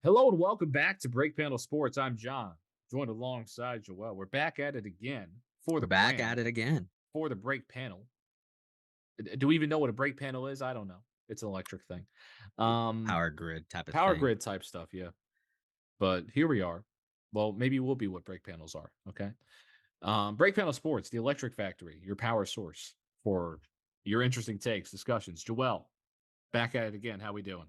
Hello and welcome back to Break Panel Sports. I'm John, joined alongside Joel. We're back at it again for We're the back at brand, it again. for the break panel. Do we even know what a break panel is? I don't know. It's an electric thing. Um, Power grid type of Power thing. grid type stuff, yeah. But here we are. Well, maybe we'll be what break panels are. Okay. Break Panel Sports, the electric factory, your power source for your interesting takes, discussions. Joel, back at it again. How we doing?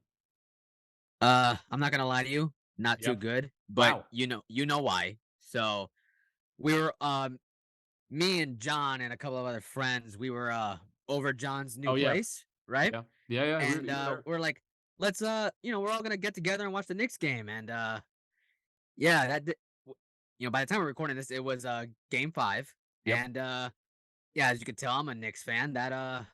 I'm not gonna lie to you, not too Yep. good, but Wow. you know why. So we were me and John and a couple of other friends, we were over John's new Oh yeah. place, right? Yeah. Yeah. Yeah. And You were there. we're like, let's we're all gonna get together and watch the Knicks game. And yeah, by the time we're recording this, it was game 5. Yep. And yeah, as you can tell, I'm a Knicks fan. That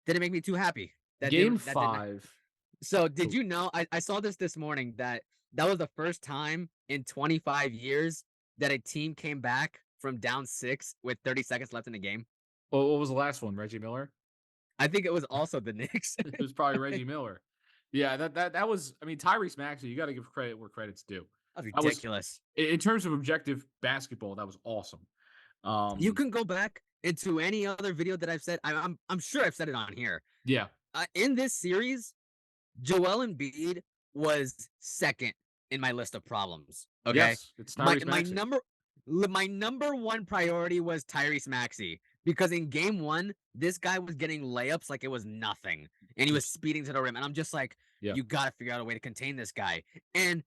didn't make me too happy. Game That did not. 5. So did you know I saw this morning that that was the first time in 25 years that a team came back from down 6 with 30 seconds left in the game? Well, what was the last one? Reggie Miller? I think it was also the Knicks. It was probably Reggie Miller. Yeah, that was. I mean, Tyrese Maxey. You got to give credit where credit's due. That's That was ridiculous. in terms of objective basketball. That was awesome. You Um, can go back into any other video that I've said. I'm sure I've said it on here. yeah. In this series, Joel Embiid was second in my list of problems. Okay, Yes, it's my Tyrese my Maxey. number my number one priority was Tyrese Maxey because in game 1, this guy was getting layups like it was nothing, and he was Just speeding to the rim. And I'm just like, yeah. you got to figure out a way to contain this guy. And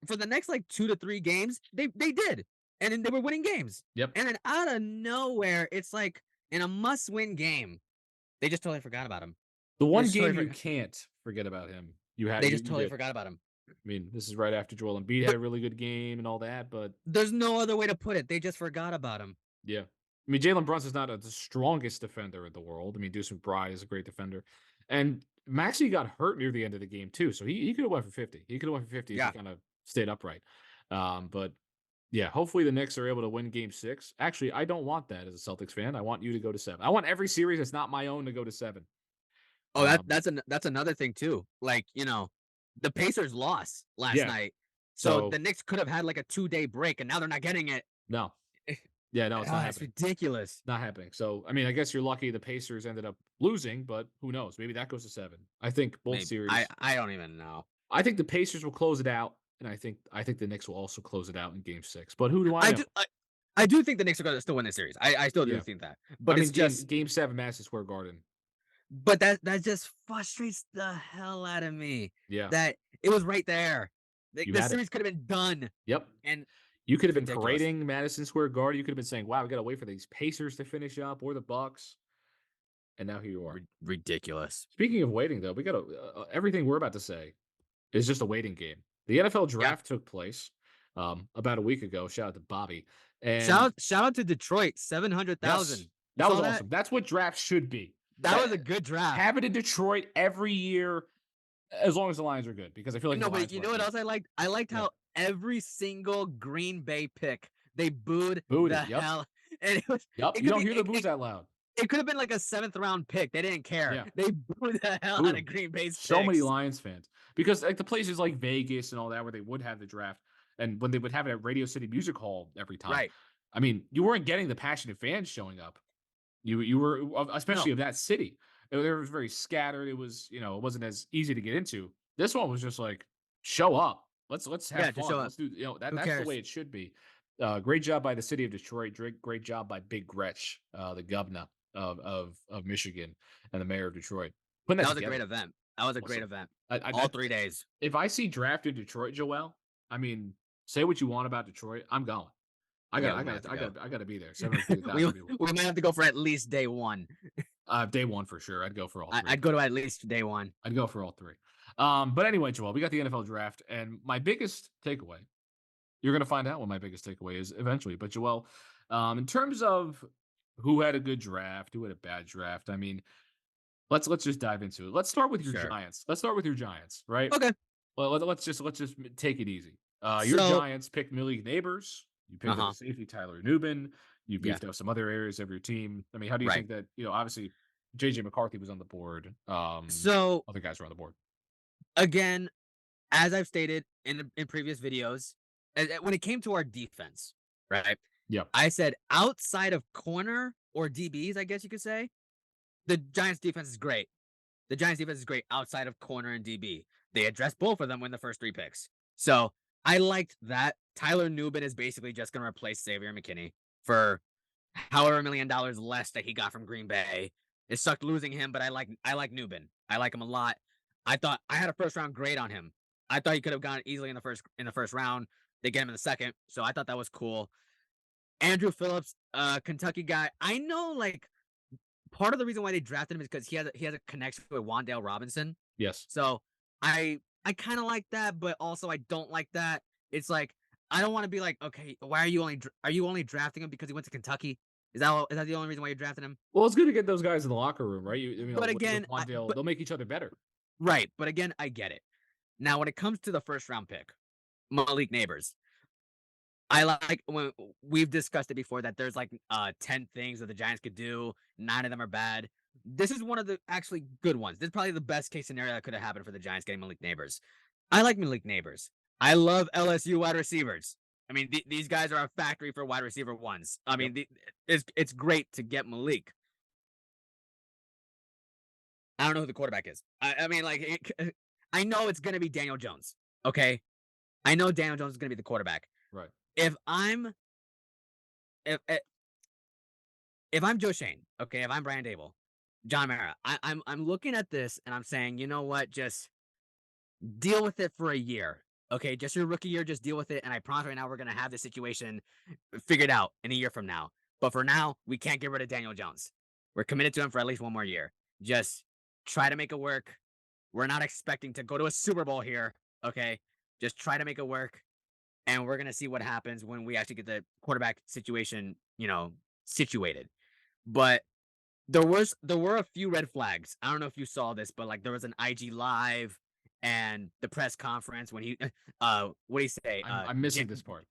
for the next like 2 to 3 games, they did, and then they were winning games. Yep. And then out of nowhere, it's like in a must-win game, they just totally forgot about him. The They one just totally game you forgot. can't forget about him. You had They just you totally did. forgot about him. I mean, this is right after Joel Embiid had There a really good game and all that, but there's no other way to put it. They just forgot about him. yeah. I mean, Jalen Brunson's not the strongest defender in the world. I mean, Deuce McBride is a great defender. And Maxey got hurt near the end of the game, too. So he could have went for 50. He could have went for 50 if he Yeah. kind of stayed upright. But yeah, hopefully the Knicks are able to win game 6. Actually, I don't want that as a Celtics fan. I want you to go to 7. I want every series that's not my own to go to 7. Oh, Um, that's another thing too. Like, the Pacers lost last yeah. night. So So the Knicks could have had like a 2-day break and now they're not getting it. no. Yeah, no, it's not It's happening. ridiculous. Not happening. So, I mean, I guess you're lucky the Pacers ended up losing, but who knows? Maybe that goes to 7. I think both Maybe. I series. I don't even know. I think the Pacers will close it out, and I think the Knicks will also close it out in game 6. But who do I I know? do I, I do think the Knicks are gonna still win this series. I still do Yeah. think that. I But mean, it's game just game 7, Madison Square Garden. that just frustrates the hell out of me Yeah. that it was right there. You The had it. series could have been done Yep. and You could have it's been ridiculous. parading Madison Square Garden. You could have been saying, "Wow, we gotta wait for these Pacers to finish up or the Bucks." And now here you are. Ridiculous. Speaking of waiting, though, we gotta everything we're about to say is just a waiting game. The NFL Yeah. draft took place about a week ago. Shout out to Bobby. Shout And out shout out to Detroit, yes, 700,000. You that was saw that? awesome. That's what drafts should be. That was a good draft. Have it in Detroit every year, as long as the Lions are good, because I feel like the No, but Lions you weren't know what good. else I liked? I liked Yeah. how every single Green Bay pick, they booed Booed the it. Yep. hell and it was Yep. it You could don't be hear the boos that loud. it could have been like a 7th round pick. They didn't care. Yeah. They booed the hell Booed out of 'em. Green Bay's So many picks. Lions fans. Because like the places like Vegas and all that where they would have the draft and when they would have it at Radio City Music Hall every time. Right. I mean, you weren't getting the passionate fans showing up. You were especially No. of that city. It was very scattered. It was, it wasn't as easy to get into. This one was just like, show up. Let's have Yeah, just show fun. up. Let's do Who that's the cares? way it should be. Great job by the city of Detroit. Great job by Big Gretch, the governor of Michigan and the mayor of Detroit. Putting that That was a great together. event. That was a great Awesome. event. I All 3 days. if I see draft in Detroit, Joel, I mean, say what you want about Detroit. I'm going. I Yeah, got we I might have got to I go. got I got to be there. 750,000 we people. we might have to go for at least day 1. Day 1 for sure. I'd go for all 3. I'd go to at least day 1. I'd go for all 3. But anyway, Joel, we got the NFL draft, and my biggest takeaway, you're going to find out what my biggest takeaway is eventually. But Joel, in terms of who had a good draft, who had a bad draft, I mean, let's just dive into it. Let's start with your Sure. Giants. Let's start with your Giants, right? Okay. Well, let's just take it easy. Your So, Giants picked Malik Neighbors. You picked up uh-huh. the safety Tyler Nubin. You Yeah. beefed up some other areas of your team. I mean, how do you Right. think that, obviously JJ McCarthy was on the board. So, Other guys were on the board. again, as I've stated in previous videos, when it came to our defense, right? Yep. I said outside of corner or DBs, I guess you could say, the Giants defense is great. The Giants defense is great outside of corner and DB. They addressed both of them in the first 3 picks. So I liked that. Tyler Nubin is basically just going to replace Xavier McKinney for however $1 million less that he got from Green Bay. It sucked losing him, but I like Nubin. I like him a lot. I thought I had a first round grade on him. I thought he could have gone easily in the first round. They get him in the second, so I thought that was cool. Andrew Phillips, Kentucky guy. I know, like, part of the reason why they drafted him is because he has a connection with Wandale Robinson. Yes. So I kind of like that, but also I don't like that. It's like I don't want to be like, okay, why are you only drafting him because he went to Kentucky? Is that the only reason why you're drafting him? Well, it's good to get those guys in the locker room, right? But With again, Wandale, they'll make each other better. right. But again, I get it. Now, when it comes to the first round pick, Malik Neighbors, I like when we've discussed it before that there's like 10 things that the Giants could do. 9 of them are bad. This is one of the actually good ones. This is probably the best case scenario that could have happened for the Giants getting Malik Neighbors. I like Malik Neighbors. I love LSU wide receivers. I mean, these guys are a factory for wide receiver ones. I mean, Yep. it's great to get Malik. I don't know who the quarterback is. I mean, like, I know it's going to be Daniel Jones. Okay. I know Daniel Jones is going to be the quarterback. Right. If I'm if I'm Joe Shane, okay, if I'm Brian Dable, John Mara, I'm looking at this and I'm saying, you know what, just deal with it for a year. Okay, just your rookie year, just deal with it. And I promise right now we're gonna have this situation figured out in a year from now. But for now, we can't get rid of Daniel Jones. We're committed to him for at least one more year. Just try to make it work. We're not expecting to go to a Super Bowl here. Okay. Just try to make it work. And we're gonna see what happens when we actually get the quarterback situation, situated. But there were a few red flags. I don't know if you saw this, but like there was an IG live and the press conference when he what do you say? I'm missing this part.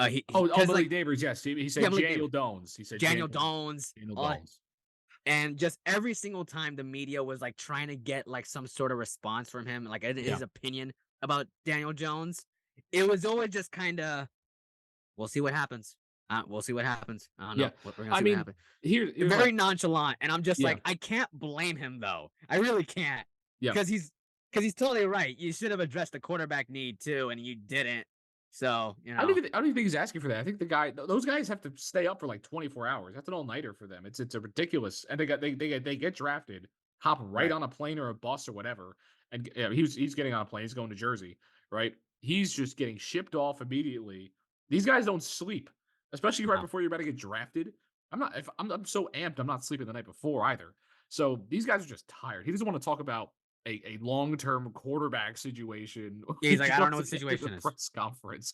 He Oh, because Malik like Neighbors. Yes, he yeah, said Malik Daniel Neighbors, Dones. He said Daniel Jones, Daniel all Dones. and just every single time the media was like trying to get like some sort of response from him, like Yeah. his opinion about Daniel Jones, it was always just kind of we'll see what happens. We'll see what happens. I don't Yeah. know. We're gonna I see what mean, happens. here's Very my nonchalant, and I'm just yeah. like, I can't blame him though. I really can't, Yeah. because he's totally right. You should have addressed the quarterback need too, and you didn't. So I don't even think he's asking for that. I think those guys have to stay up for like 24 hours. That's an all-nighter for them. It's a ridiculous. And they get drafted, hop right right. on a plane or a bus or whatever. And he's getting on a plane. He's going to Jersey, right? He's just getting shipped off immediately. These guys don't sleep, especially right No. before you're about to get drafted. I'm so amped. I'm not sleeping the night before either. So these guys are just tired. He doesn't want to talk about a long-term quarterback situation. Yeah, He he's like, just I don't wants know to what the get through the situation is. press conference.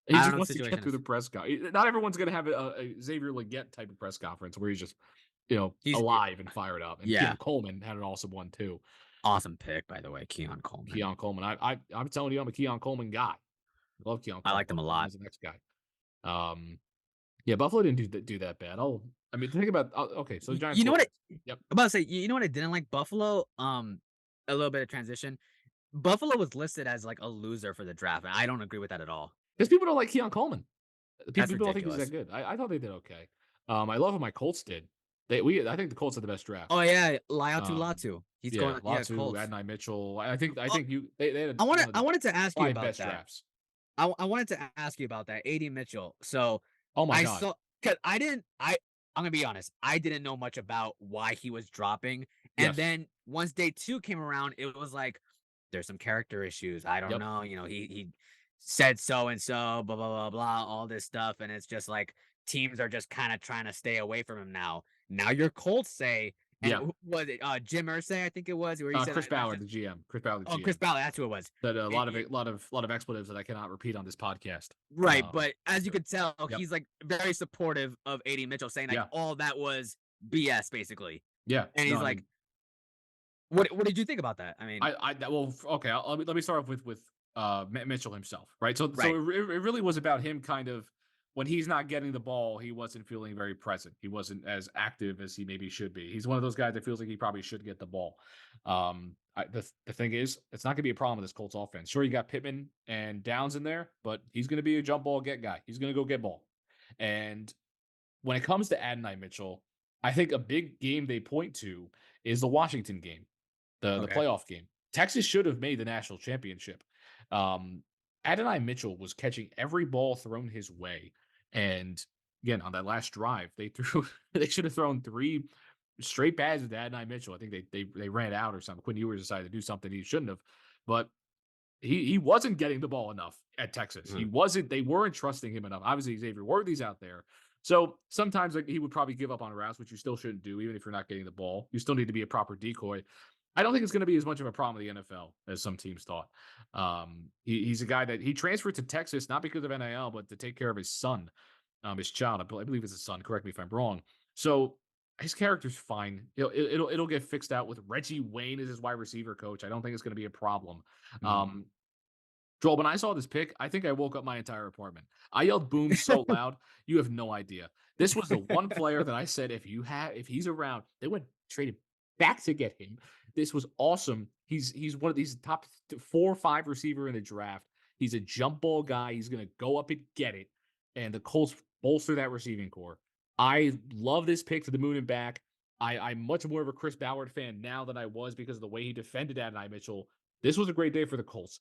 He I don't just know what wants the to get situation through is. the press not everyone's gonna have a Xavier Legette type of press conference where he's just, He's alive and fired up. And yeah, Keon Coleman had an awesome one too. awesome pick by the way, Keon Coleman. Keon Coleman. I'm telling you, I'm a Keon Coleman guy. I love Keon I Coleman. liked him a Him lot. as the next guy. Yeah, Buffalo didn't do that bad. I mean, think about okay, so the Giants You know what? quarterback. Yep. I'm about to say, you know what I didn't like Buffalo. A little bit of transition. Buffalo was listed as like a loser for the draft, and I don't agree with that at all. Because people don't like Keon Coleman. That's People don't think he's that ridiculous. good. I thought they did okay. I love how my Colts did. I think the Colts had the best draft. Oh yeah, Laiatu Um, Latu. He's yeah, going, yeah, Latu, Colts. Adonai Mitchell. I Oh, think they had I one of I the wanted to ask you five about best that. drafts. I wanted to ask you about that. AD Mitchell. So Oh my I god. saw because I didn't. I'm gonna be honest. I didn't know much about why he was dropping, and Yes. then once day 2 came around, it was like there's some character issues. I don't Yep. know. He said so and so, blah blah blah blah, all this stuff, and it's just like teams are just kind of trying to stay away from him now. Now your Colts say, and Yeah. was it Jim Irsay? I think it was where he said Chris that's Ballard, just the GM. Chris Ballard, the Chris GM. Ballard. That's who it was. That a It- lot of it- lot of expletives that I cannot repeat on this podcast. Right, but as you Sure. could tell, Yep. he's like very supportive of AD Mitchell, saying like Yeah. all that was BS basically. Yeah. And No, he's I like, mean, what did you think about that? I mean, okay. Let me start off with Mitchell himself, right? So right, it really was about him kind of when he's not getting the ball, he wasn't feeling very present. He wasn't as active as he maybe should be. He's one of those guys that feels like he probably should get the ball. The thing is, it's not going to be a problem with this Colts offense. Sure, you got Pittman and Downs in there, but he's going to be a jump ball get guy. He's going to go get ball. And when it comes to Adonai Mitchell, I think a big game they point to is the Washington game, the Okay. playoff game. Texas should have made the national championship. Um, Adonai Mitchell was catching every ball thrown his way, and again on that last drive, they threw they should have thrown 3 straight pads with Adonai Mitchell. I think they ran it out or something. Quinn Ewers decided to do something he shouldn't have, but he wasn't getting the ball enough at Texas. He Mhm. wasn't. They weren't trusting him enough. Obviously, Xavier Worthy's out there, so sometimes like he would probably give up on routes, which you still shouldn't do, even if you're not getting the ball. You still need to be a proper decoy. I don't think it's going to be as much of a problem in the NFL as some teams thought. He's a guy that he transferred to Texas not because of NIL, but to take care of his son, his child. I believe it's his son. Correct me if I'm wrong. So his character's fine. It'll get fixed out with Reggie Wayne as his wide receiver coach. I don't think it's going to be a problem. Mhm. Um, Joel, when I saw this pick, I think I woke up my entire apartment. I yelled boom so loud, you have no idea. This was the one player that I said if he's around, they went traded back to get him. This was awesome. He's one of these top 4 or 5 receiver in the draft. He's a jump ball guy. He's gonna go up and get it. And the Colts bolster that receiving core. I love this pick to the moon and back. I'm much more of a Chris Ballard fan now than I was because of the way he defended Adonai Mitchell. This was a great day for the Colts.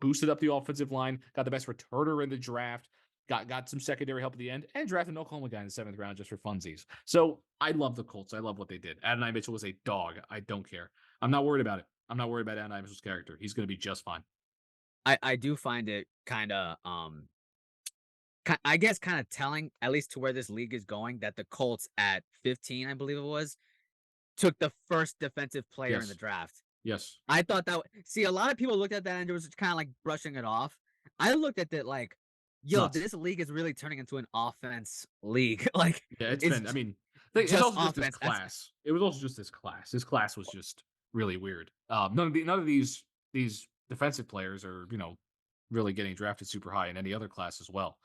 Boosted up the offensive line, got the best returner in the draft, got some secondary help at the end, and drafted an Oklahoma guy in the 7th round just for funsies. So I love the Colts. I love what they did. Adonai Mitchell was a dog. I don't care. I'm not worried about it. I'm not worried about Adonai Mitchell's character. He's going to be just fine. I do find it kind of I guess kind of telling, at least to where this league is going, that the Colts at 15, I believe it was, took the first defensive player in the Yes. draft. Yes. I thought that see, a lot of people looked at that and it was kind of like brushing it off. I looked at it like, It's yo, nuts. this league is really turning into an offense league. Like Yeah, it's it's been. I mean, it's just also just this offense. That's class. It was also just this class. This class was just really weird. None of these defensive players are really getting drafted super high in any other class as well.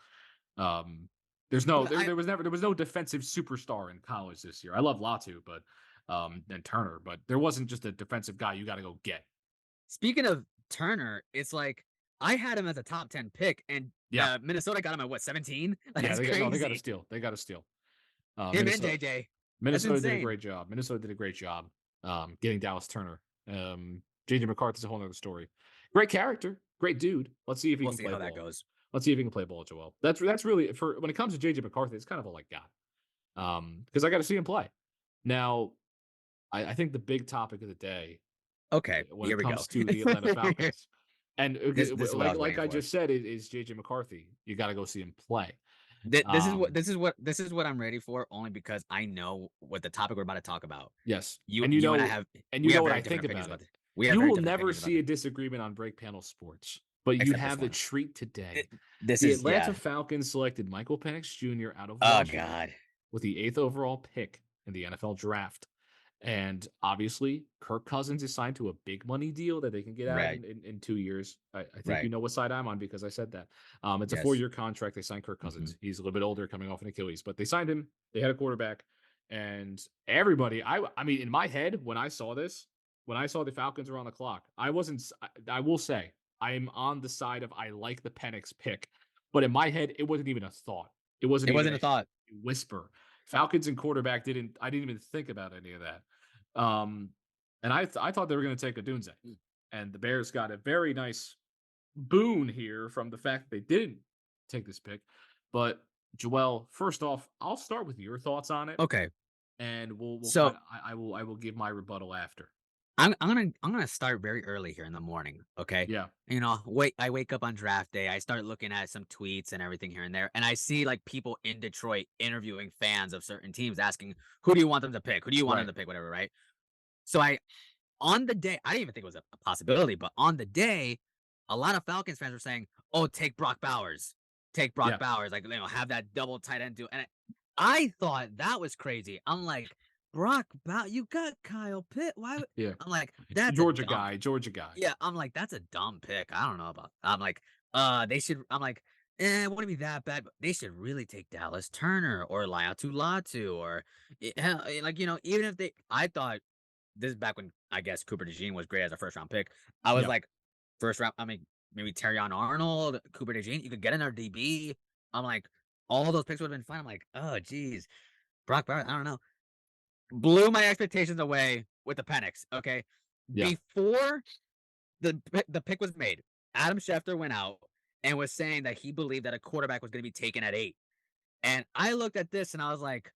Um, there's no yeah, I there was no defensive superstar in college this year. I love Latu, but and Turner, but there wasn't just a defensive guy you got to go get. speaking of Turner, it's like I had him as a top 10 pick and Yeah, Minnesota got him at what, 17? Like, yeah, that's they got to crazy. steal. They got to steal. Him and JJ. That's Minnesota did a insane. great job. Minnesota did a great job getting Dallas Turner. JJ McCarthy's a whole other story. Great character, great dude. Let's see if he We'll can see play how that ball. goes. Let's see if he can play ball, Joel. That's really for when it comes to JJ McCarthy. It's kind of all I got. Because I got to see him play. Now, I think the big topic of the day Okay, when here it we go. comes to the Atlanta Falcons, and This is what I was like waiting I for. just said, is JJ McCarthy. You got to go see him play. This is what Um, I'm ready for, only because I know what the topic we're about to talk about. yes, You and I have and you we know have what very I think different opinions about about it. this. We have You very will different never opinions about see a this, disagreement on Break Panel Sports, but you except this have the one. treat today. This The is Atlanta yeah. Falcons selected Michael Penix Jr. out of Oh Washington God. with the 8th overall pick in the NFL draft. And obviously, Kirk Cousins is signed to a big money deal that they can get out Right. in 2 years. I think you Right. know what side I'm on because I said that. It's a Yes. 4-year contract. They signed Kirk Hmm. Cousins. He's a little bit older, coming off an Achilles, but they signed him. They had a quarterback, and everybody. I mean, in my head, when I saw this, when I saw the Falcons were on the clock, I wasn't. I will say I am on the side of I like the Penix pick, but in my head, it wasn't even a thought. It wasn't It even wasn't a a thought. whisper. Falcons and quarterback didn't. I didn't even think about any of that. Um, and I thought they were going to take a Dunze, and the Bears got a very nice boon here from the fact that they didn't take this pick. But Joel, first off, I'll start with your thoughts on it, Okay. and we'll So kind of I will give my rebuttal after. I'm gonna start very early here in the morning. Okay. Yeah, I wake up on draft day. I start looking at some tweets and everything here and there, and I see like people in Detroit interviewing fans of certain teams, asking, "Who do you want them to pick? Who do you want them right. to pick? Whatever." Right. So I on the day, I didn't even think it was a possibility, but on the day, a lot of Falcons fans were saying, "Oh, take Brock Bowers, take Brock Yeah, Bowers, like have that double tight end do." And I thought that was crazy. I'm like, Brock Bowers, you got Kyle Pitt. Why? yeah. I'm like, that's a Georgia dumb. guy, Georgia guy. Yeah, I'm like, that's a dumb pick. I don't know about. I'm like, they should. I'm like, it wouldn't be that bad, but they should really take Dallas Turner or Latu Latu or, like even if they. I thought. this is back when I guess Cooper DeJean was great as a first round pick. I was Yeah. like, first round, I mean, maybe Terrion Arnold, Cooper DeJean, you could get another DB. I'm like, all those picks would have been fine. I'm like, oh, geez. Brock Bowers, I don't know. Blew my expectations away with the Penix. Okay. Yeah. Before the pick was made, Adam Schefter went out and was saying that he believed that a quarterback was going to be taken at 8. And I looked at this and I was like,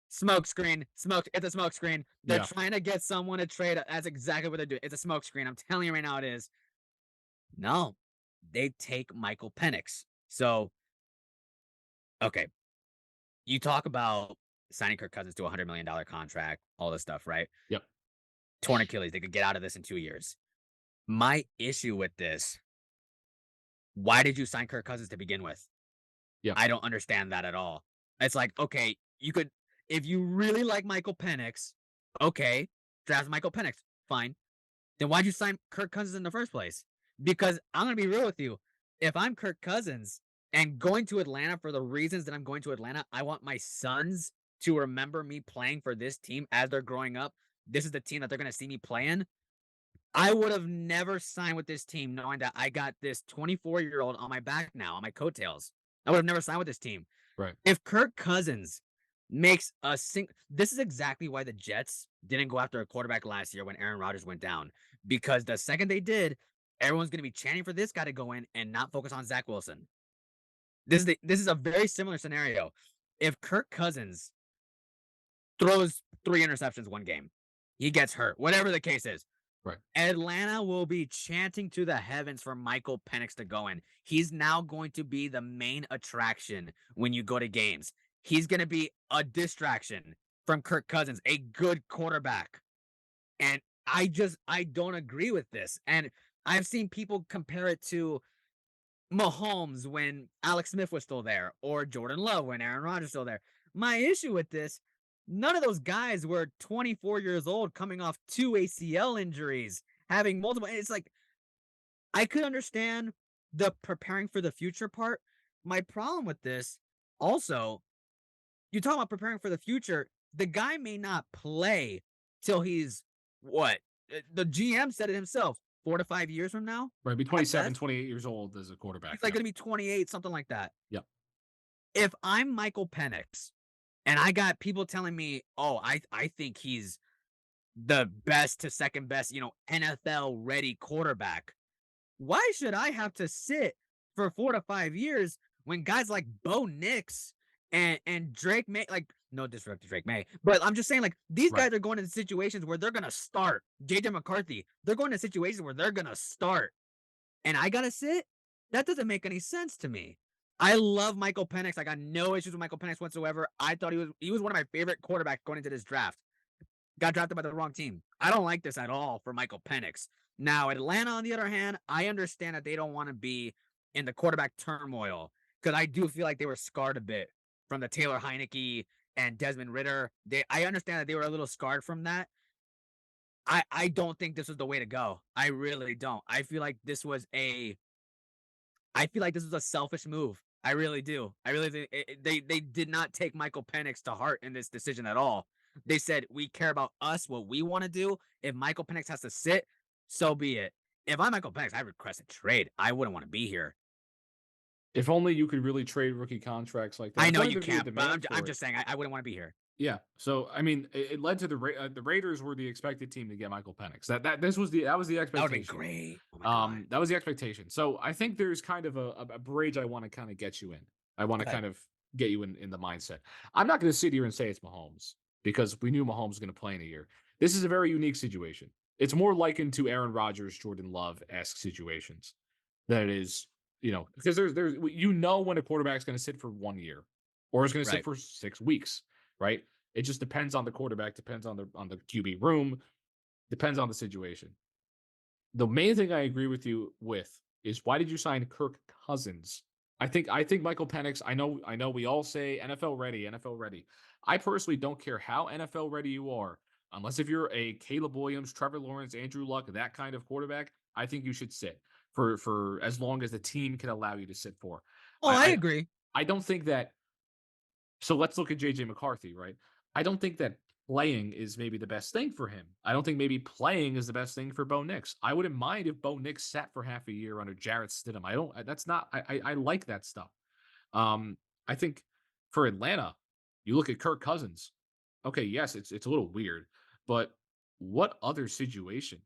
smoke screen, smoke. It's a smoke screen. They're Yeah. trying to get someone to trade. That's exactly what they're doing. It's a smoke screen. I'm telling you right now, it is. No, they take Michael Penix. So, okay, you talk about signing Kirk Cousins to a $100 million contract, all this stuff, right? Yep. Torn Achilles, they could get out of this in 2 years. My issue with this, why did you sign Kirk Cousins to begin with? Yeah. I don't understand that at all. It's like, okay, you could, if you really like Michael Penix, okay, draft Michael Penix, fine. Then why'd you sign Kirk Cousins in the first place? Because I'm gonna be real with you. If I'm Kirk Cousins and going to Atlanta for the reasons that I'm going to Atlanta, I want my sons to remember me playing for this team as they're growing up. This is the team that they're gonna see me playing. I would have never signed with this team knowing that I got this 24-year-old on my back now, on my coattails. I would have never signed with this team. Right. If Kirk Cousins makes a this is exactly why the Jets didn't go after a quarterback last year when Aaron Rodgers went down. Because the second they did, everyone's going to be chanting for this guy to go in and not focus on Zach Wilson. This is a very similar scenario. If Kirk Cousins throws 3 interceptions one game, he gets hurt, whatever the case is. Right. Atlanta will be chanting to the heavens for Michael Penix to go in. He's now going to be the main attraction when you go to games. He's going to be a distraction from Kirk Cousins, a good quarterback. And I don't agree with this. And I've seen people compare it to Mahomes when Alex Smith was still there, or Jordan Love when Aaron Rodgers was still there. My issue with this, none of those guys were 24 years old coming off 2 ACL injuries, having multiple. It's like, I could understand the preparing for the future part. My problem with this, also, you talk about preparing for the future. The guy may not play till he's what? The GM said it himself, 4 to 5 years from now. Right. Be At 27, best. 28 years old as a quarterback. He's like Yeah. going to be 28, something like that. Yep. If I'm Michael Penix and I got people telling me, oh, I think he's the best to second best, NFL ready quarterback, why should I have to sit for 4 to 5 years when guys like Bo Nix and Drake May, like, no disrespect to Drake May, but I'm just saying, like, these Right. guys are going into situations where they're gonna start. JJ McCarthy, they're going to situations where they're gonna start, and I gotta sit. That doesn't make any sense to me. I love Michael Penix. I got no issues with Michael Penix whatsoever. I thought he was one of my favorite quarterbacks going into this draft. Got drafted by the wrong team. I don't like this at all for Michael Penix. Now, Atlanta, on the other hand, I understand that they don't want to be in the quarterback turmoil because I do feel like they were scarred a bit from the Taylor Heineke and Desmond Ritter. I understand that they were a little scarred from that. I don't think this was the way to go. I really don't. I feel like this was a selfish move. I really do. I really think they did not take Michael Penix to heart in this decision at all. They said, we care about us, what we want to do. If Michael Penix has to sit, so be it. If I'm Michael Penix, I request a trade. I wouldn't want to be here. If only you could really trade rookie contracts like that. I If know only you there'd be a can't, but demand I'm for it. just saying I wouldn't want to be here. Yeah. So I mean, it led to the Raiders were the expected team to get Michael Penix. That was the That would have been expectation. great. Oh my God. That was the expectation. So I think there's kind of a bridge I want to kind of get you in. I want to Okay. kind of get you in the mindset. I'm not going to sit here and say it's Mahomes because we knew Mahomes was going to play in a year. This is a very unique situation. It's more likened to Aaron Rodgers, Jordan Love-esque situations than it is, because there's when a quarterback's going to sit for 1 year or is going to sit Right. for 6 weeks, right? It just depends on the quarterback, depends on the QB room, depends on the situation. The main thing I agree with you with is why did you sign Kirk Cousins? I think Michael Penix. I know we all say NFL ready, NFL ready. I personally don't care how NFL ready you are, unless if you're a Caleb Williams, Trevor Lawrence, Andrew Luck, that kind of quarterback. I think you should sit for as long as the team can allow you to sit for. Oh, I I agree. I don't think that. So let's look at JJ McCarthy, right? I don't think that playing is maybe the best thing for him. I don't think maybe playing is the best thing for Bo Nix. I wouldn't mind if Bo Nix sat for half a year under Jarrett Stidham. I don't. That's not. I like that stuff. I think for Atlanta, you look at Kirk Cousins. Okay, yes, it's a little weird, but what other situation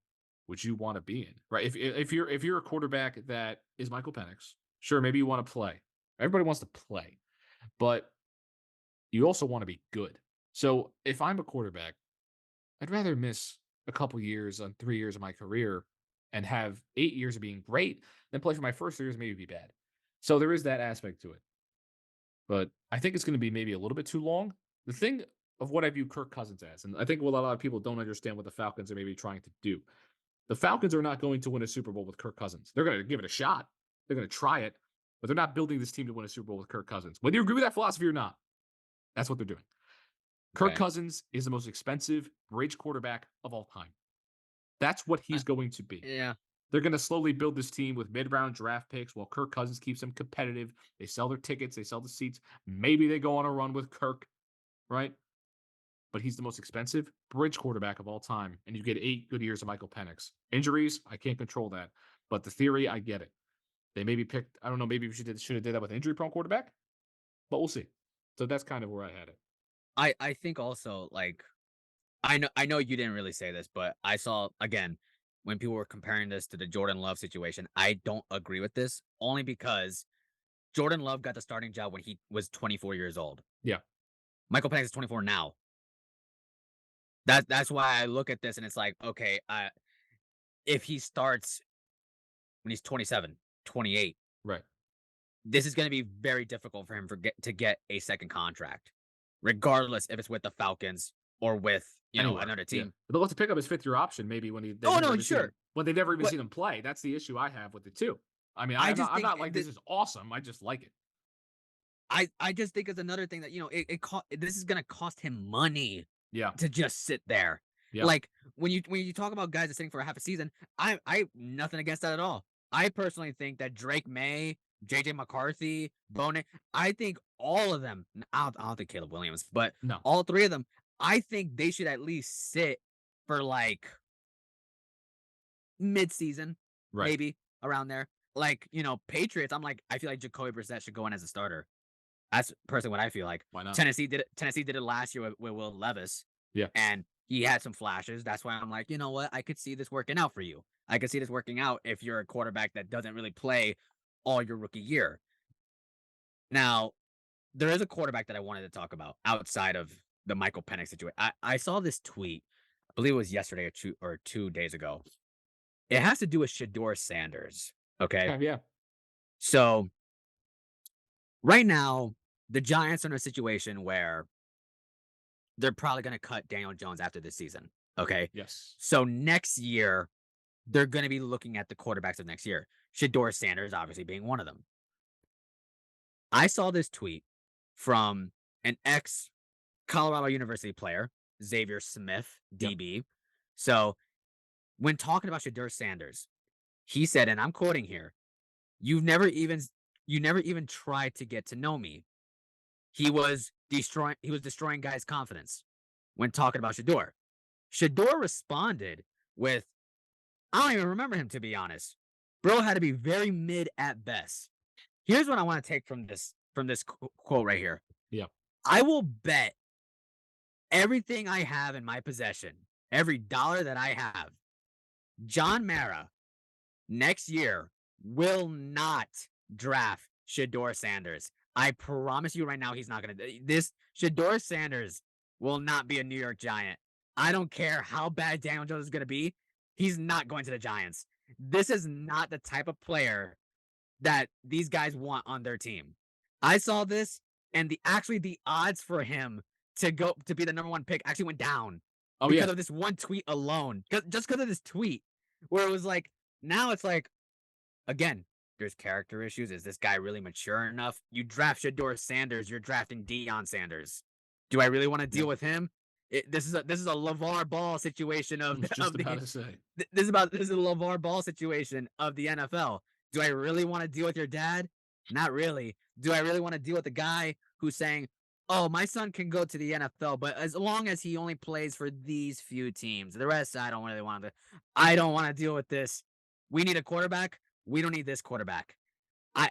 would you want to be in, right? If you're a quarterback that is Michael Penix, sure, maybe you want to play. Everybody wants to play, but you also want to be good. So if I'm a quarterback, I'd rather miss a couple years on 3 years of my career and have 8 years of being great than play for my first 3 years and maybe be bad. So there is that aspect to it. But I think it's going to be maybe a little bit too long. The thing of what I view Kirk Cousins as, and I think what a lot of people don't understand what the Falcons are maybe trying to do. The Falcons are not going to win a Super Bowl with Kirk Cousins. They're going to give it a shot. They're going to try it, but they're not building this team to win a Super Bowl with Kirk Cousins. Whether you agree with that philosophy or not, that's what they're doing. Kirk Okay. Cousins is the most expensive bridge quarterback of all time. That's what Uh, he's going to be. yeah. They're going to slowly build this team with mid-round draft picks while Kirk Cousins keeps them competitive. They sell their tickets, they sell the seats. Maybe they go on a run with Kirk, right? But he's the most expensive bridge quarterback of all time, and you get 8 good years of Michael Penix. Injuries, I can't control that, but the theory, I get it. They maybe picked, I don't know, maybe we should have did that with injury-prone quarterback, but we'll see. So that's kind of where I had it. I think also, like, I know you didn't really say this, but I saw again when people were comparing this to the Jordan Love situation. I don't agree with this only because Jordan Love got the starting job when he was 24 years old. Yeah, Michael Penix is 24 now. That's why I look at this and it's like, okay, if he starts when he's 27, 28, right. this is going to be very difficult for him to get a second contract, regardless if it's with the Falcons or with Anywhere, another yeah. team. But they'll have to pick up his fifth-year option maybe they've Oh never no, even seen him sure, when they've never even but seen him play. That's the issue I have with it too. I mean, I I'm not just I'm think not like this is awesome. I just like it. I just think it's another thing that this is gonna cost him money Yeah, to just sit there. yeah. Like when you talk about guys that sitting for a half a season, I nothing against that at all. I personally think that Drake May, JJ McCarthy, Bone, I think all of them. I don't think Caleb Williams, but No, all three of them, I think they should at least sit for like mid-season, right. maybe around there. Like Patriots, I feel like Jacoby Brissett should go in as a starter. That's personally what I feel like. Why not? Tennessee did it last year with Will Levis, Yeah, and he had some flashes. That's why I'm like, you know what? I could see this working out for you. I could see this working out if you're a quarterback that doesn't really play all your rookie year. Now, there is a quarterback that I wanted to talk about outside of the Michael Penix situation. I saw this tweet, I believe it was yesterday or 2 days ago. It has to do with Shador Sanders. Okay. yeah, yeah. So right now, the Giants are in a situation where they're probably going to cut Daniel Jones after this season. Okay. Yes. So next year, they're going to be looking at the quarterbacks of next year. Shador Sanders, obviously, being one of them. I saw this tweet from an ex Colorado University player, Xavier Smith, Yep. DB. So when talking about Shador Sanders, he said, and I'm quoting here, you never even tried to get to know me. He was destroying guys' confidence when talking about Shador. Shador responded with, I don't even remember him, to be honest. Bro had to be very mid at best. Here's what I want to take from this quote right here. Yeah. I will bet everything I have in my possession, every dollar that I have, John Mara next year will not draft Shador Sanders. I promise you right now, he's not going to. This Shador Sanders will not be a New York Giant. I don't care how bad Daniel Jones is going to be. He's not going to the Giants. This is not the type of player that these guys want on their team. I saw this, and the odds for him to be the number one pick actually went down Oh because yeah. of this one tweet alone. Just because of this tweet, where it was like, now it's like, again, there's character issues. Is this guy really mature enough? You draft Shador Sanders, you're drafting Deion Sanders. Do I really want to deal Yeah. with him? This is a LeVar Ball situation I of was just of about the to say. this is a LeVar Ball situation of the NFL. Do I really want to deal with your dad? Not really. Do I really want to deal with the guy who's saying, oh, my son can go to the NFL, but as long as he only plays for these few teams, the rest I don't really want to. I don't want to deal with this. We need a quarterback. We don't need this quarterback.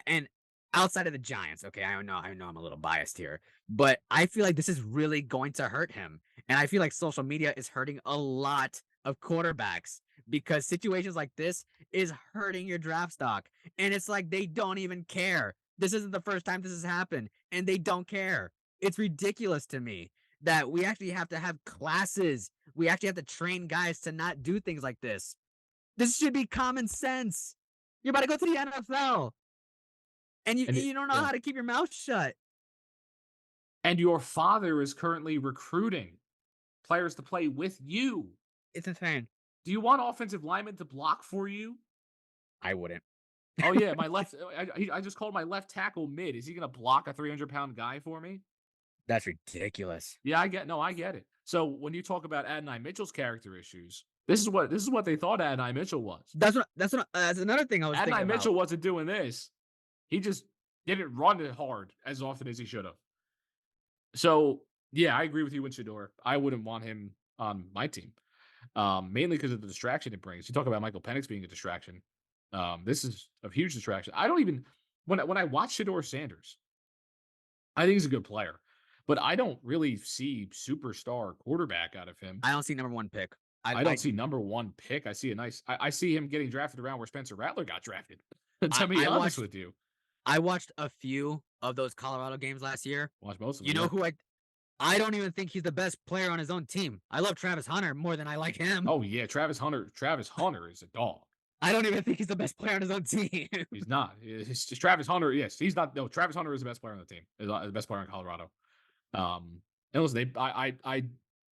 And outside of the Giants, okay, I know I'm a little biased here, but I feel like this is really going to hurt him. And I feel like social media is hurting a lot of quarterbacks because situations like this is hurting your draft stock. And it's like they don't even care. This isn't the first time this has happened, and they don't care. It's ridiculous to me that we actually have to have classes. We actually have to train guys to not do things like this. This should be common sense. You're about to go to the NFL. And you And you don't know yeah. how to keep your mouth shut. And your father is currently recruiting players to play with you. It's insane. Do you want offensive linemen to block for you? I wouldn't. Oh yeah, my left. I just called my left tackle mid. Is he going to block a 300-pound guy for me? That's ridiculous. Yeah, I get. No, I get it. So when you talk about Adonai Mitchell's character issues, this is what they thought Adonai Mitchell was. That's another thing I was thinking Adonai about. Mitchell wasn't doing this. He just didn't run it hard as often as he should have. So yeah, I agree with you with Shador. I wouldn't want him on my team, mainly because of the distraction it brings. You talk about Michael Penix being a distraction. This is a huge distraction. I don't even when I watch Shador Sanders, I think he's a good player, but I don't really see superstar quarterback out of him. I don't see number 1 pick. I don't see number one pick. I see a nice. I see him getting drafted around where Spencer Rattler got drafted. To be I honest watched with you, I watched a few of those Colorado games last year. watch most of You them. know Yeah. who I don't even think he's the best player on his own team. I love Travis Hunter more than I like him. Oh yeah, Travis Hunter. Travis Hunter is a dog. I don't even think he's the best player on his own team. He's not. It's just Travis Hunter. Yes, he's not. No, Travis Hunter is the best player on the team. Is the best player in Colorado. And listen, I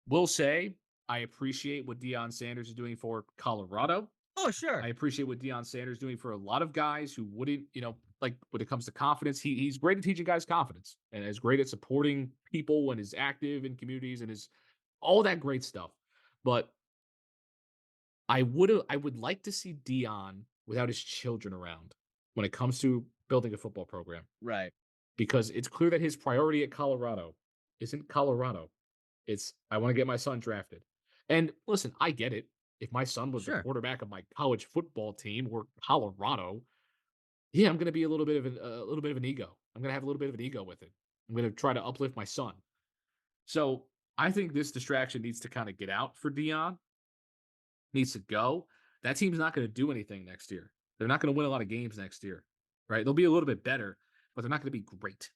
will say I appreciate what Deion Sanders is doing for Colorado. Oh, sure. I appreciate what Deion Sanders is doing for a lot of guys who wouldn't, like when it comes to confidence, he's great at teaching guys confidence and is great at supporting people and is active in communities and is all that great stuff. But I would like to see Deion without his children around when it comes to building a football program Right. because it's clear that his priority at Colorado isn't Colorado. It's I want to get my son drafted. And listen, I get it. If my son was the Sure. quarterback of my college football team or Colorado, yeah, I'm going to be a little bit of an ego. I'm going to have a little bit of an ego with it. I'm going to try to uplift my son. So I think this distraction needs to kind of get out for Dion. Needs to go. That team's not going to do anything next year. They're not going to win a lot of games next year, right? They'll be a little bit better, but they're not going to be great.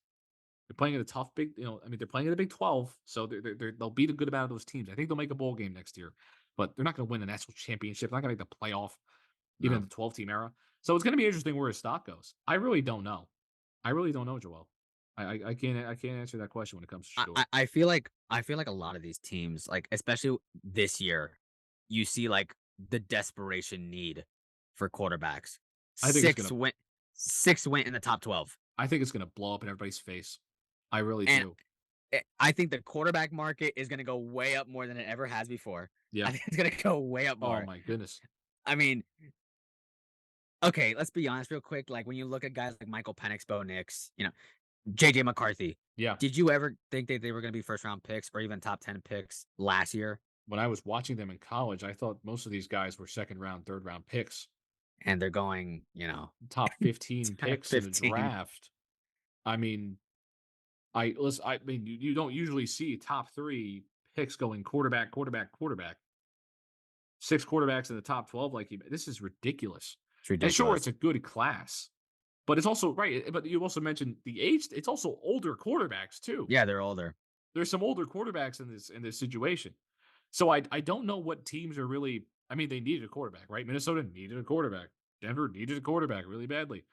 They're playing in a tough big, I mean, they're playing in the Big 12, so they'll beat a good amount of those teams. I think they'll make a bowl game next year, but they're not going to win a national championship. They're not going to make the playoff, even in No. the 12-team era. So it's going to be interesting where his stock goes. I really don't know. I really don't know, Joel. I can't answer that question when it comes to I, Shador. I I feel like I feel like a lot of these teams, like especially this year, you see like the desperation need for quarterbacks. I think it's Six gonna went, 6 went in the top 12, I think it's gonna blow up in everybody's face. I really and do. I think the quarterback market is going to go way up more than it ever has before. Yeah. I think it's going to go way up Oh more. my goodness. I mean, okay, let's be honest real quick. Like when you look at guys like Michael Penix, Bo Nix, JJ McCarthy. Yeah. Did you ever think that they were going to be first round picks or even top 10 picks last year? When I was watching them in college, I thought most of these guys were second round, third round picks, And they're going, top 15 picks in the 15. draft. I mean, you don't usually see top three picks going quarterback, quarterback, quarterback. Six quarterbacks in the top 12. This is ridiculous. It's And sure, ridiculous. it's a good class, but it's also right. But you also mentioned the age. It's also older quarterbacks too. Yeah, they're older. There's some older quarterbacks in this situation. So I don't know what teams are really. I mean, they needed a quarterback, right? Minnesota needed a quarterback. Denver needed a quarterback really badly.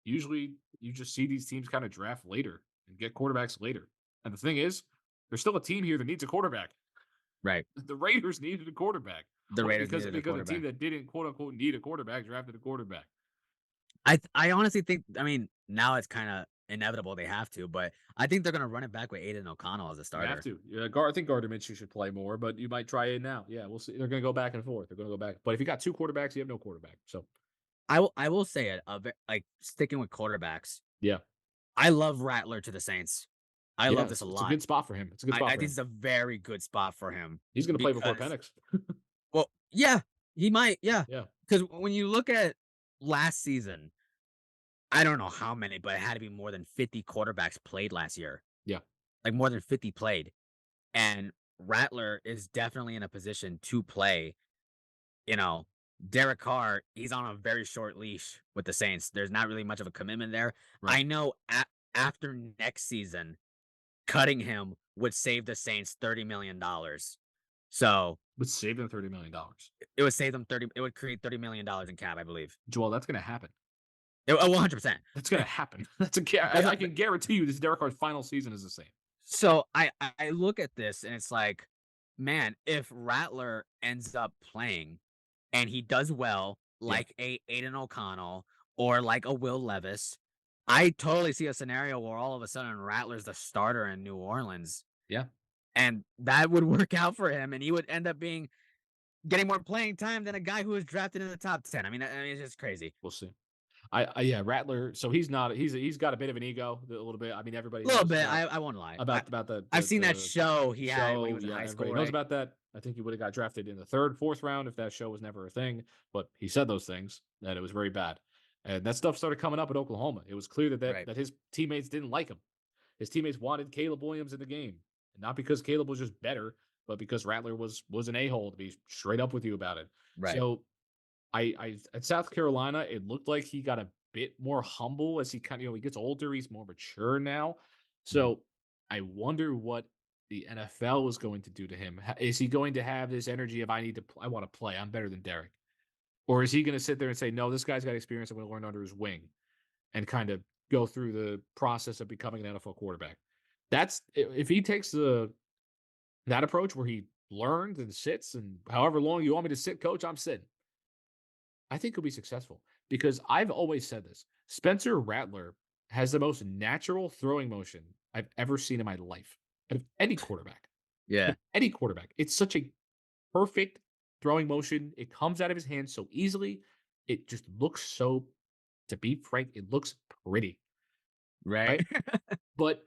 Usually, you just see these teams kind of draft later and get quarterbacks later. And the thing is, there's still a team here that needs a quarterback. Right. The Raiders needed a quarterback. The Raiders because needed a because a team quarterback. that didn't quote unquote need a quarterback drafted a quarterback. I honestly think, I mean, now it's kind of inevitable they have to, but I think they're going to run it back with Aiden O'Connell as a You have starter. to. Yeah, I think Gardner Minshew should play more, but you might try it now. Yeah, we'll see. They're going to go back and forth. They're going to go back. But if you got two quarterbacks, you have no quarterback. So I will say it, like sticking with quarterbacks. yeah, I love Rattler to the Saints. I Yeah, love this a it's a lot. good spot for him. It's a good I spot for think it's him. a very good spot for him He's gonna play before because Penix. well, yeah, he might, yeah. Yeah, Because when you look at last season, I don't know how many, but it had to be more than 50 quarterbacks played last year. yeah. Like more than 50 played. And Rattler is definitely in a position to play. You know, Derek Carr, he's on a very short leash with the Saints. There's not really much of a commitment there. Right. I know after next season, cutting him would save the Saints $30 million. So Would save them $30 million. it would save them 30, it would create $30 million in cap, I believe. Joel, that's gonna happen. 100%. That's gonna happen. That's That's I what, can guarantee you this Derek Carr's final season is the same. so I look at this and it's like, man, if Rattler ends up playing and he does well, Yeah, like a Aiden O'Connell or like a Will Levis, I totally see a scenario where all of a sudden Rattler's the starter in New Orleans, yeah. and that would work out for him, and he would end up being getting more playing time than a guy who was drafted in the top 10. I mean, it's just crazy. We'll see. Yeah, Rattler. So he's not. He's got a bit of an ego, a little bit. I mean, everybody A little knows bit. I won't lie. about I've seen that the show he had when he show. was in Yeah, high everybody school, knows right? about that. I think he would have got drafted in the third, fourth round if that show was never a thing. But he said those things that it was very bad, and that stuff started coming up at Oklahoma. It was clear Right. that his teammates didn't like him. His teammates wanted Caleb Williams in the game, and not because Caleb was just better, but because Rattler was an a hole to be straight up with you about it. Right. So I at South Carolina, it looked like he got a bit more humble as he kind of he gets older. He's more mature now. Mhm. So I wonder what the NFL is going to do to him. Is he going to have this energy of I want to play. I'm better than Derek, or is he going to sit there and say no? This guy's got experience. I'm going to learn under his wing and kind of go through the process of becoming an NFL quarterback. That's if he takes that approach where he learns and sits and however long you want me to sit, coach, I'm sitting. I think he'll be successful because I've always said this. Spencer Rattler has the most natural throwing motion I've ever seen in my life out of any quarterback. Out Yeah. of any quarterback. It's such a perfect throwing motion. It comes out of his hands so easily. It just looks so, to be frank, it looks pretty, Right. right? But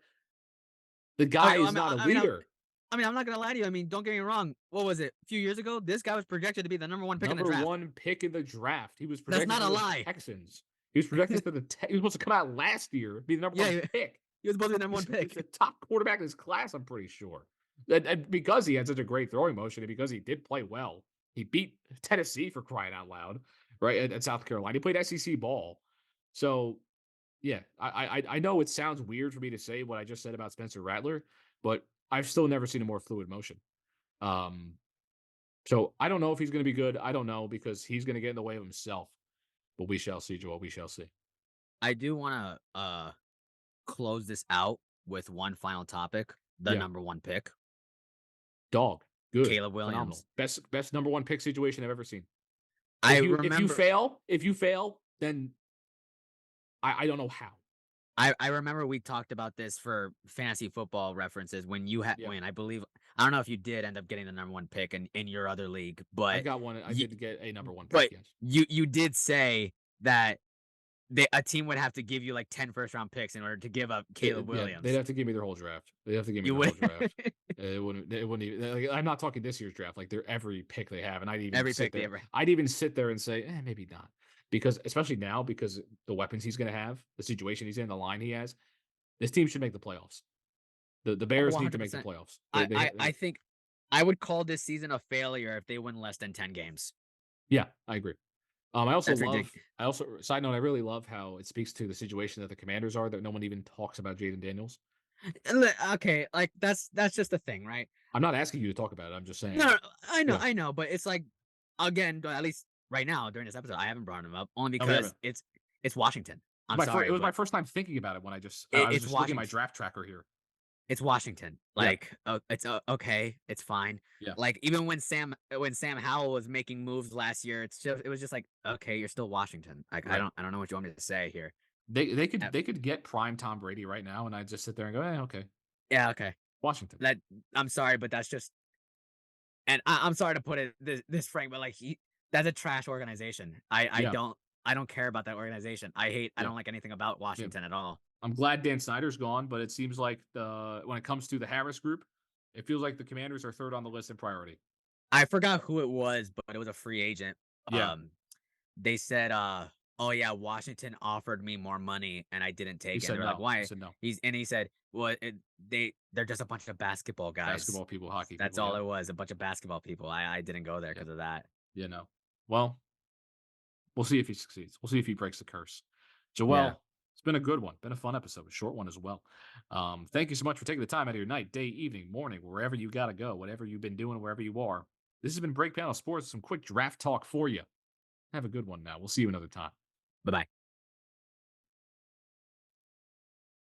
the Okay, guy well, is not a leader. I'm not gonna lie to you. I mean, don't get me wrong. What was it? A few years ago, this guy was projected to be the number one pick in the Number draft. one pick in the draft. He was That's projected not for a the lie. Texans. He was projected for he was supposed to come out last year, be the number Yeah, one pick. he was supposed to be the number one He's the pick. top quarterback in his class, I'm pretty sure. And because he had such a great throwing motion and because he did play well, he beat Tennessee for crying out loud, right? At South Carolina. He played SEC ball. So yeah, I know it sounds weird for me to say what I just said about Spencer Rattler, but I've still never seen a more fluid motion. Um, so I don't know if he's going to be good. I don't know because he's going to get in the way of himself. But we shall see, Joel. We shall see. I do want to close this out with one final topic: the Yeah, number one pick, dog, good, Caleb phenomenal, Williams. best number one pick situation I've ever seen. I If you remember, fail, then I don't know how. I remember we talked about this for fantasy football references when you had Yeah, when I believe I don't know if you did end up getting the number one pick in your other league, I but got one. I you, did get a number one pick. but Yes. you did say that a team would have to give you like 10 first round picks in order to give up Caleb Yeah, they'd Williams. have to give me their whole draft. They'd have to give me You their whole would draft. It wouldn't. It wouldn't even. Like, I'm not talking this year's draft. Like they're every pick they have, and every pick they ever. I'd even sit there and say, maybe not, because especially now because the weapons he's going to have, the situation he's in, the line he has, this team should make the playoffs. The Oh, Bears need to make the 100%. playoffs. I think I would call this season a failure if they win less than 10 games. Yeah, I agree. That's ridiculous. I also side note, I really love how it speaks to the situation that the Commanders are that no one even talks about Jaden Daniels. Okay, like that's just the thing, right? I'm not asking you to talk about it. I'm just No, saying. no, Yeah. I know, but it's like again, at least right now during this episode, I haven't brought him up only No, we because haven't. it's Washington. I'm It sorry, was my but first time thinking about it when I was it's just looking at my Washington. draft tracker here. It's Washington. Yeah. Like, it's okay, it's fine. Yeah. Like even when Sam Howell was making moves last year, it was just like, okay, you're still Washington. Like Right. I don't know what you want me to say here. They could get prime Tom Brady right now, and I just sit there and go, okay, Yeah, okay. Washington. That I'm sorry, but that's just, and I'm sorry to put it this frank, but like that's a trash organization. I Yeah. don't. I don't care about that organization. I Yeah, don't like anything about yeah. Washington at all. I'm glad Dan Snyder's gone, but it seems like the when it comes to the Harris group, it feels like the Commanders are third on the list in priority. I forgot who it was, but it was a free agent. Yeah, Um, they said, "Oh yeah, Washington offered me more money and I didn't he take it." And said they're like, no. He "Why?" said no. He said, "Well, they're just a bunch of basketball guys. Basketball people, hockey That's people. all Yeah, it was, a bunch of basketball people. I didn't go there yeah, because of that." yeah. No. Well, we'll see if he succeeds. We'll see if he breaks the curse. Yeah. Joel, it's been a good one. Been a fun episode, a short one as well. Thank you so much for taking the time out of your night, day, evening, morning, wherever you got to go, whatever you've been doing, wherever you are. This has been Break Panel Sports. Some quick draft talk for you. Have a good one now. We'll see you another time. Bye bye.